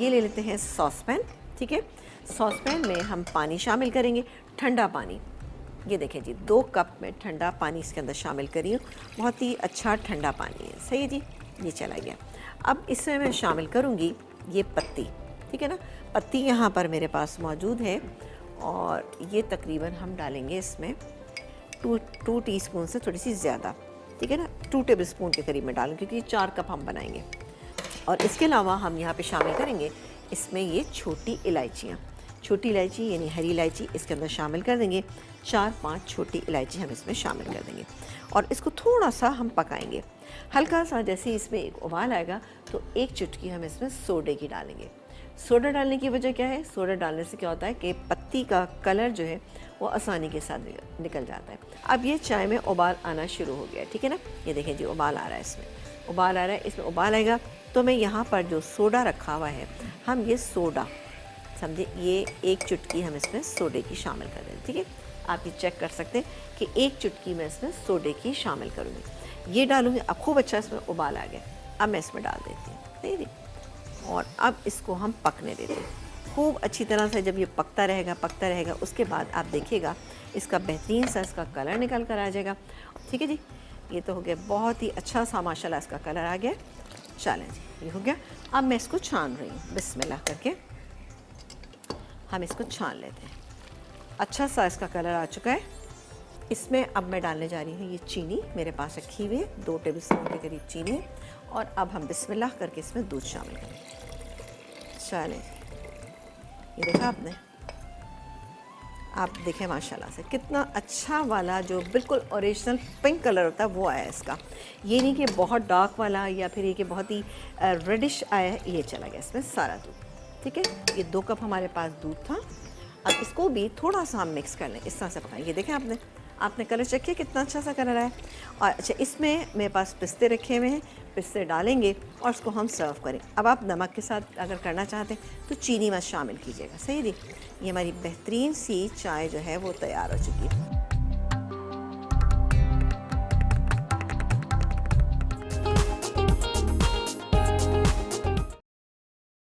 ये ले लेते हैं सॉस पैन। ठीक है, सॉस पैन में हम पानी शामिल करेंगे, ठंडा पानी। ये देखें जी, 2 कप में ठंडा पानी इसके अंदर शामिल करी हूँ। बहुत ही अच्छा ठंडा पानी है। सही है जी, ये चला गया। अब इसमें मैं शामिल करूँगी ये पत्ती। ठीक है ना, पत्ती यहाँ पर मेरे पास मौजूद है और ये तकरीबन हम डालेंगे इसमें 2 टीस्पून से थोड़ी सी ज़्यादा। ठीक है ना, 2 टेबल स्पून के करीब में डालूँ क्योंकि 4 कप हम बनाएंगे। और इसके अलावा हम यहाँ पे शामिल करेंगे इसमें ये छोटी इलायचियाँ। छोटी इलायची यानी हरी इलायची इसके अंदर शामिल कर देंगे। 4-5 छोटी इलायची हम इसमें शामिल कर देंगे और इसको थोड़ा सा हम पकाएंगे। हल्का सा जैसे ही इसमें एक उबाल आएगा तो 1 चुटकी हम इसमें सोडे की डालेंगे। सोडा डालने की वजह क्या है? सोडा डालने से क्या होता है कि पत्ती का कलर जो है वो आसानी के साथ निकल जाता है। अब ये चाय में उबाल आना शुरू हो गया। ठीक है ना, ये देखें जी, उबाल आ रहा है, इसमें उबाल आ रहा है। इसमें उबाल आएगा तो मैं यहाँ पर जो सोडा रखा हुआ है, हम ये सोडा समझे, ये 1 चुटकी हम इसमें सोडे की शामिल कर दें। ठीक है, आप ये चेक कर सकते हैं कि 1 चुटकी मैं इसमें सोडे की शामिल करूँगी। ये डालूँगी। अब खूब अच्छा इसमें उबाल आ गया। अब मैं इसमें डाल देती हूँ। ठीक है, और अब इसको हम पकने देते हैं खूब अच्छी तरह से। जब ये पकता रहेगा उसके बाद आप देखिएगा इसका बेहतरीन सा इसका कलर निकल कर आ जाएगा। ठीक है जी, ये तो हो गया, बहुत ही अच्छा सा माशाल्लाह इसका कलर आ गया। चलें जी, ये हो गया। अब मैं इसको छान रही हूँ। बिस्मिल्लाह करके हम इसको छान लेते हैं। अच्छा सा इसका कलर आ चुका है। इसमें अब मैं डालने जा रही हूँ ये चीनी मेरे पास रखी हुई है, 2 टेबल स्पून के करीब चीनी है। और अब हम बिस्मिल्लाह करके इसमें दूध शामिल करेंगे। चलें, ये देखा आपने, आप देखें माशाल्लाह से कितना अच्छा वाला जो बिल्कुल ओरिजिनल पिंक कलर होता है वो आया है इसका। ये नहीं कि बहुत डार्क वाला या फिर ये कि बहुत ही रेडिश आया है। ये चला गया इसमें सारा दूध। ठीक है, ये 2 कप हमारे पास दूध था। अब इसको भी थोड़ा सा हम मिक्स कर लें, इस तरह से पकाएं। ये देखें आपने कलर चेक किया कितना अच्छा सा कलर आया। और अच्छा, इसमें मेरे पास पिस्ते रखे हुए हैं, पिस्ते डालेंगे और इसको हम सर्व करें। अब आप नमक के साथ अगर करना चाहते हैं तो चीनी मत शामिल कीजिएगा। सही जी, ये हमारी बेहतरीन सी चाय जो है वो तैयार हो चुकी है।